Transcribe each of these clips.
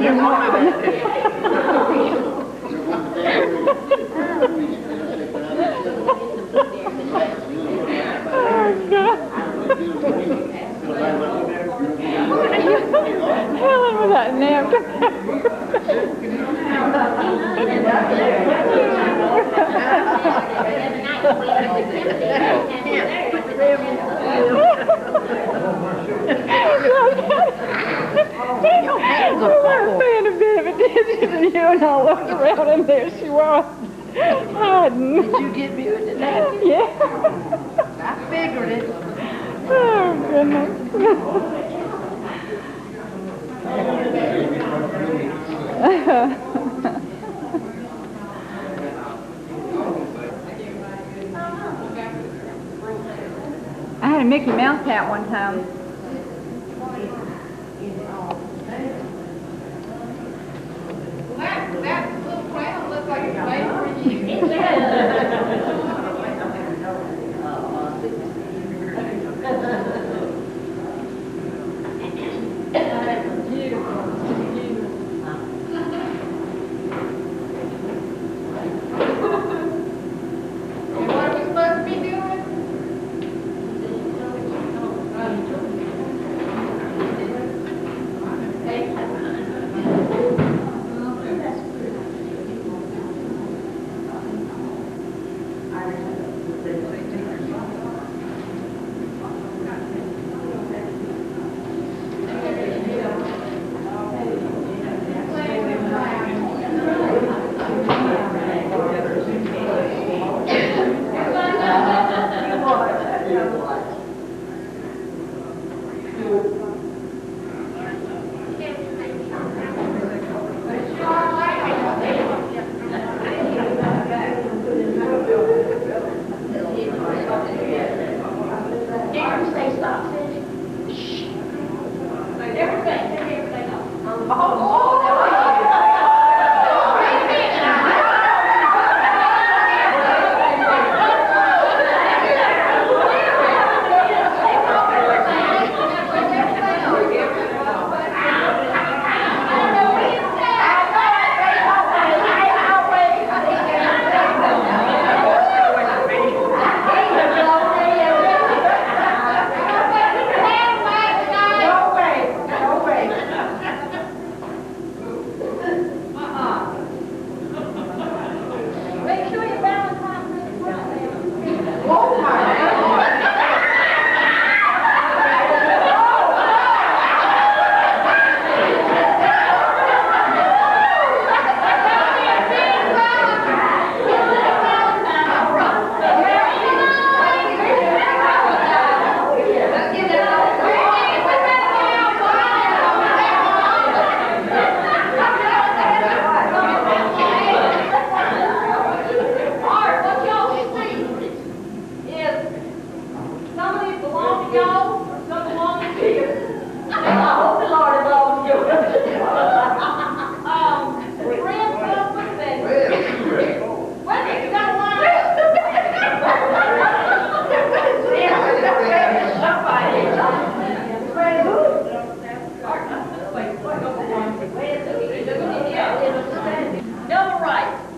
didn't want that. Oh, God. Helen with that napkin. Your hands are full. Saying a bit of attention to you, and I looked around, and there she was, hiding. Did you get me with the napkin? Yeah. I figured it. Oh, goodness. I had a Mickey Mouse hat one time. That little crown looks like it's made for you.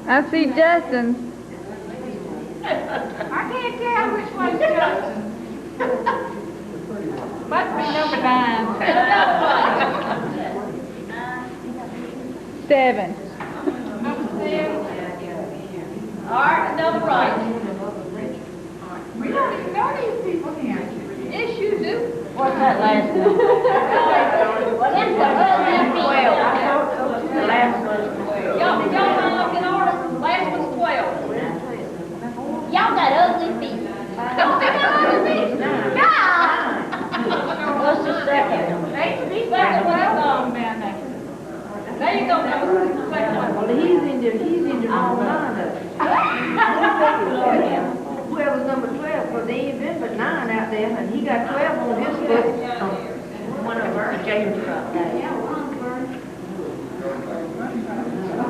I see Justin. I can't tell which one's Justin. Must be number 9. 7. Number 7. All right, another right. We don't even know these people here. Yes, you do. What's that last one? Well, that's the husband 12. The last one. Y'all look in order. Last one's 12. Y'all got ugly feet. Don't they got ugly feet? God! What's the second one? Second one, man. There you go, number 6, second one. Well, he's in the wrong line of it. Whoever's number 12, because there ain't been but 9 out there, and he got 12 on his list. One of our James dropped that. Yeah, one's bird.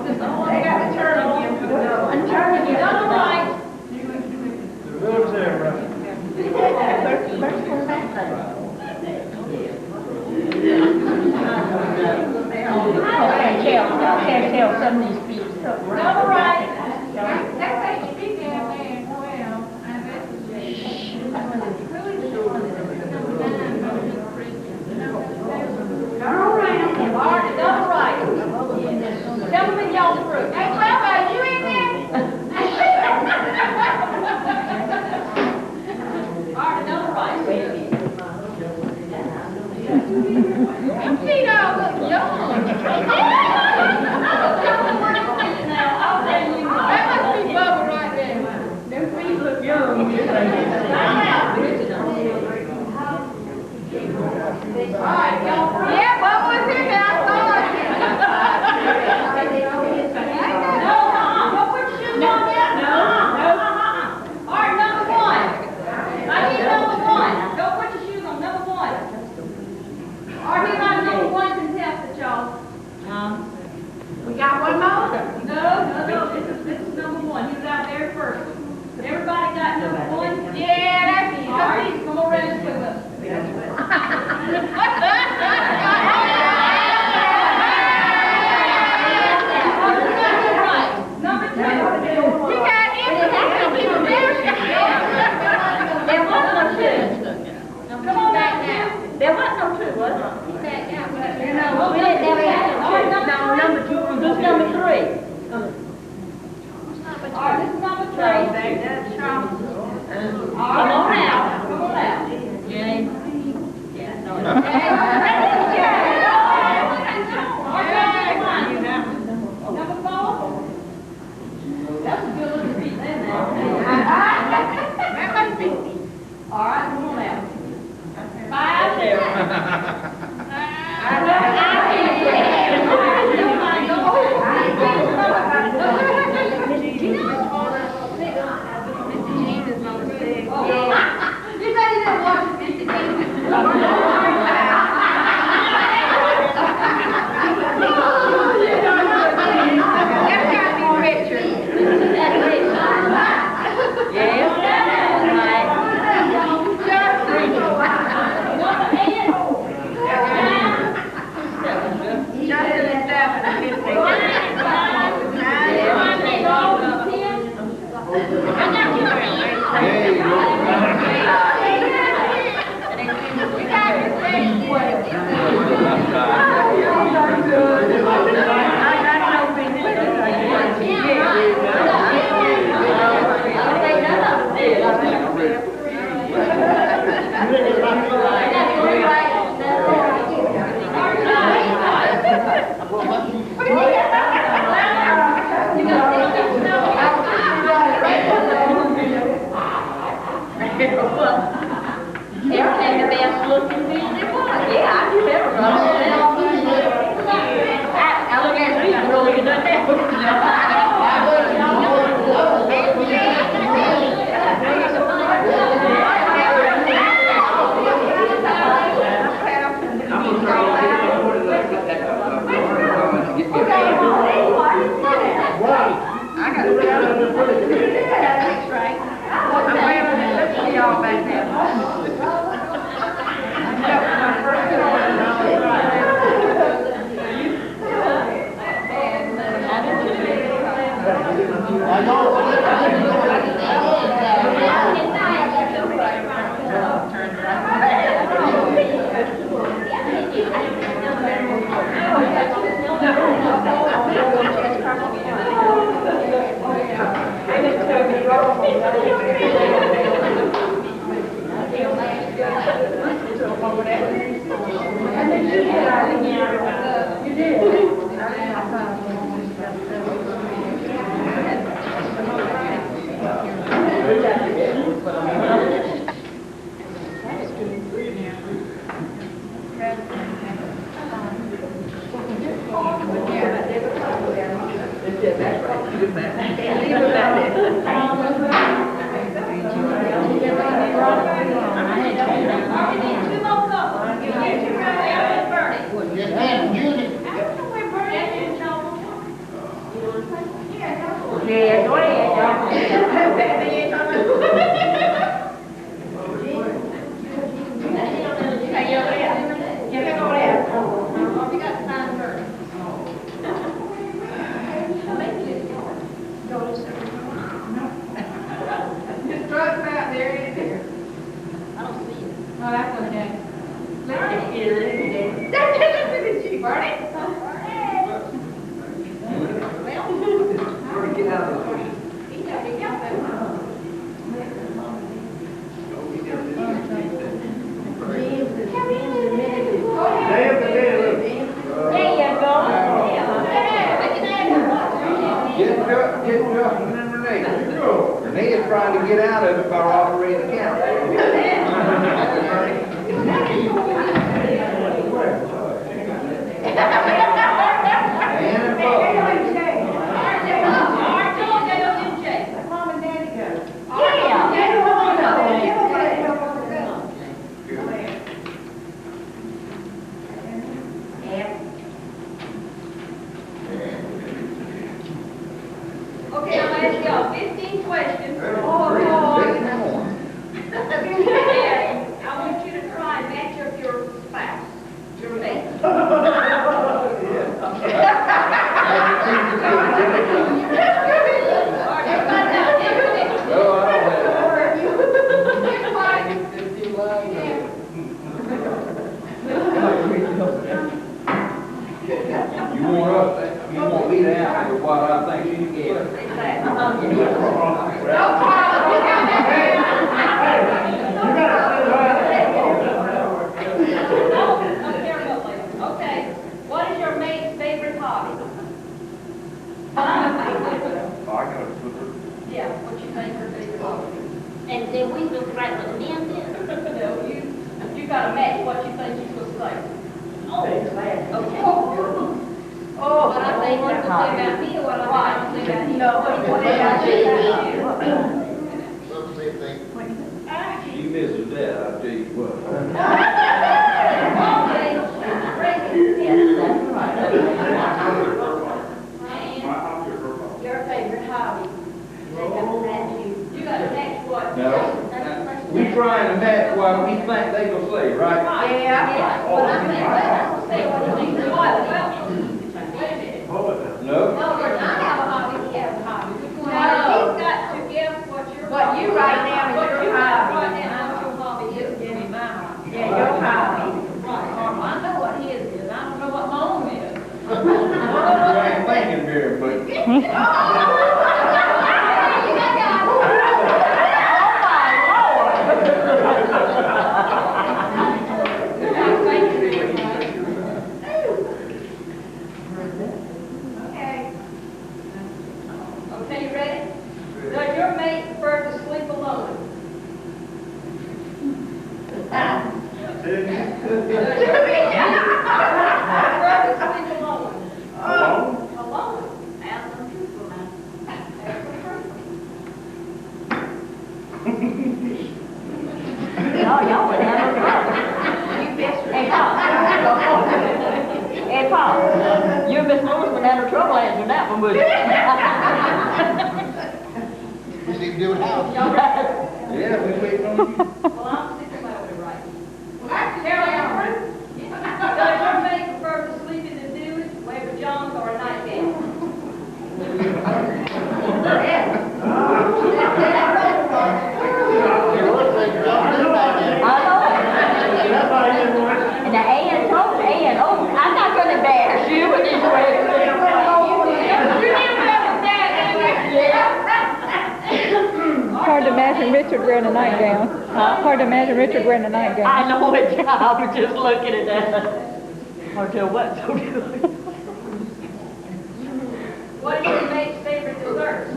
They got to turn on you. You done all right. Who's there, right? First one back there. Can't tell some of these people. Number right. Double right. Tell them in y'all's group. Hey, Clever, you in there? All right, double right. See, now, look young. That must be Bubba right there. Them feet look young. All right, y'all. Yeah, Bubba was here now. I saw it. No, don't put your shoes on yet. No. All right, number one. I need number one. Don't put your shoes on. Number one. All right, he's not number one contestant, y'all. We got one more? No. This is number one. He was out there first. Everybody got number one? Yeah, that's it. All right, come on, rest with us. Number two. You got it. There was no two. Come on back now. There was no two, was there? No, we didn't have that. No, number two. Who's number three? All right, this is number three. Come on now. Jenny. Number four. That's a good looking piece, isn't it? That must be. All right, come on now. Five there. You said you didn't watch Mr. Jean. That's got to be Richard. That's Richard. Yeah. Everything the best looking piece it was. Yeah, I do ever run it. I look at you really good at that. I got to put out the that's right. I'm waiting for y'all back there. Yeah, go ahead, y'all. Hey, over there. Get over there. Bernie? Where to get out of the bushes? He's got to get out Get Justin and Renee. Renee is trying to get out of it by operating the camera. Mom and Daddy go. Okay, I'm gonna ask y'all 15 questions. And I want you to try and match up your spouse, your mate. You want me to answer what I think you get. Okay, what is your mate's favorite hobby? Yeah, what you think her favorite hobby? And then we will write with them then. No, you gotta match what you think she's supposed to say. Okay. Oh, What I think what to say about me or what I think to say about you? No, what did I say about you? She misses that, I'll tell you what. Okay, Reagan. Yes, that's right. And your favorite hobby? They gotta match you. You gotta match what? No, we trying to match what we think they gonna say, right? Right. Yeah. Well, I think let's say what you think. Wait a minute. No? No, we're not have a hobby, we have a hobby. Which one? No, he's got to guess what your What hobby you is. write down is What your you hobby. write down what your hobby is. Give me my hobby. Yeah, your hobby. Right. I know what his is. I don't know what my own is. You ain't thinking very much. Okay. Okay, you ready? Does your mate prefer to sleep alone? Does your mate prefer to sleep alone? Alone? Ask them truthful now. Ask them truthful. Y'all would have a problem. Hey, Paul, you and Miss Lewis would have no trouble answering that one, would you? We need to do it now. Yeah, we wait on you. Well, I'm sticking my way right. Carol Alfred, does your mate prefer to sleep in the nude, wear pajamas, or a nightgown? I know it. And the Ann told Ann, oh, I'm not going to bash you, but this way. Hard to imagine Richard wearing a nightgown. Hard to imagine Richard wearing a nightgown. I know it, I was just looking at that. Or to what, so good. What is your mate's favorite dessert?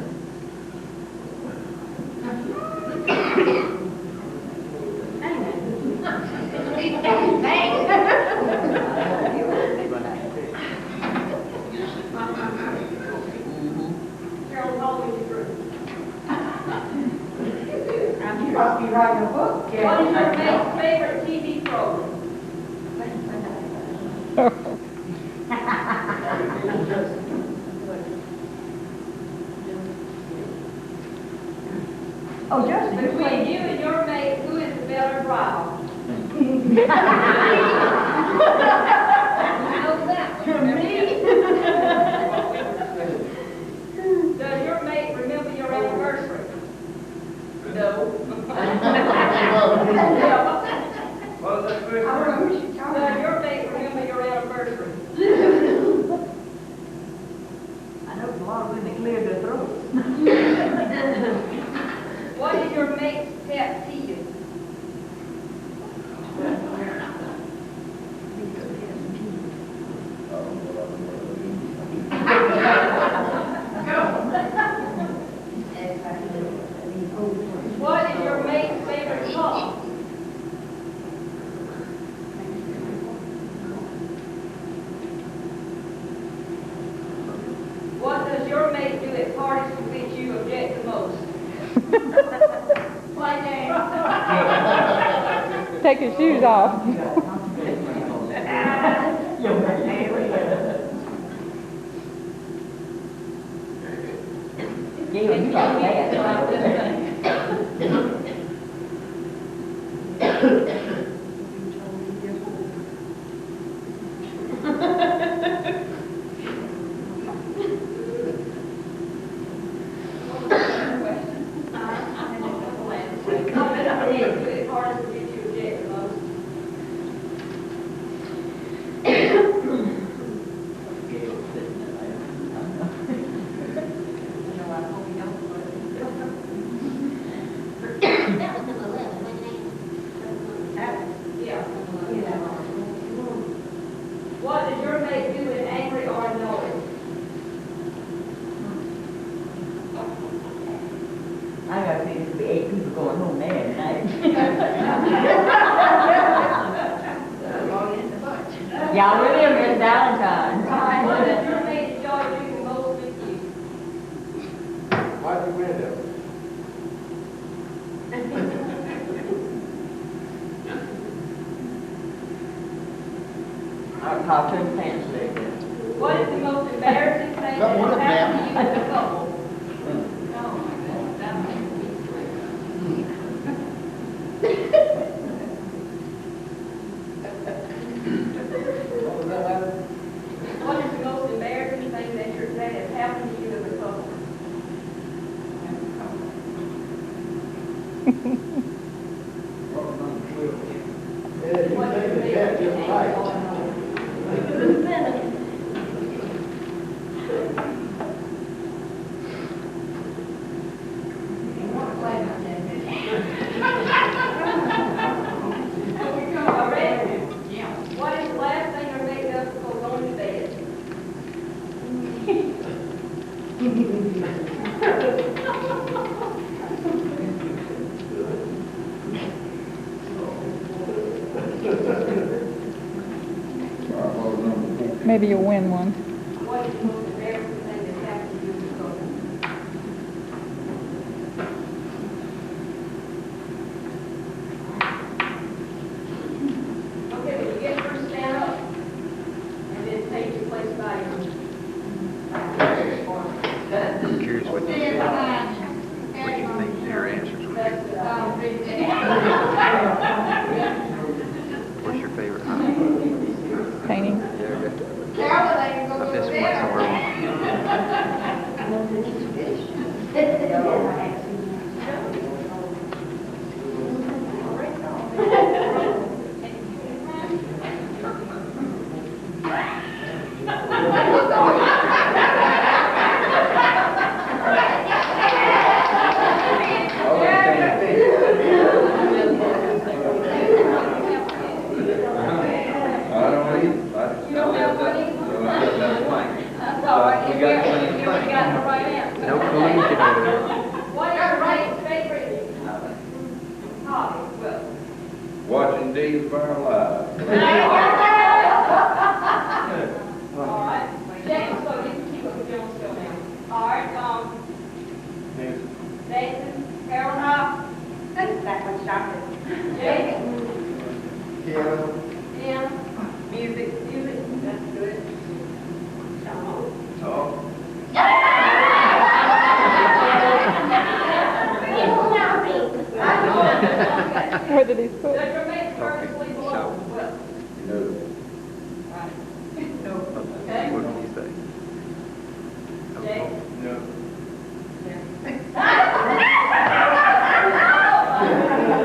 Carol's always true. You must be writing a book, What is your mate's favorite TV program? Oh, just Between you and your mate, who is the better driver? Who knows that? Does your mate remember your anniversary? No. What was that question? Does your mate remember your anniversary? made do at parties to which you object the most? Play game. Take your shoes off. Yeah, you got that. What does your mate do when angry or annoyed? I gotta think there'll be 8 people going home there tonight. Y'all remember it's Valentine. What does your mate enjoy doing the most with you? Wipe your window. I'll talk to him pants later. What is the most embarrassing thing Got one that of happened them. to you as a couple? What is the most embarrassing thing that has happened to you as a couple? What is the biggest thing that What is the last thing your mate does before going to bed? Maybe you'll win one. What is the most embarrassing thing that's happened to you as a couple? Okay, when you get first stand up, and then take your place by your. I'm curious what you think your answers would be. What's your favorite hobby? Painting. I bet you went somewhere. No collusion over there. What is your mate's favorite hobby? Well, Watching Days of Our Lives. all right. James, so you can keep up with Jones still now. All right, Nathan, Carol, That was shocking. Jake, Yeah. Tim, music, that's good. Talk. Where did he put? Does your mate prefer to sleep alone? Well, No. okay. What did he say? Jake? No.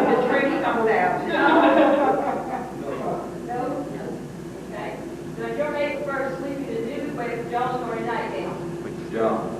The tree comes out. No? Okay. Does your mate prefer to sleep in a new with Jones or a nightgown? With John.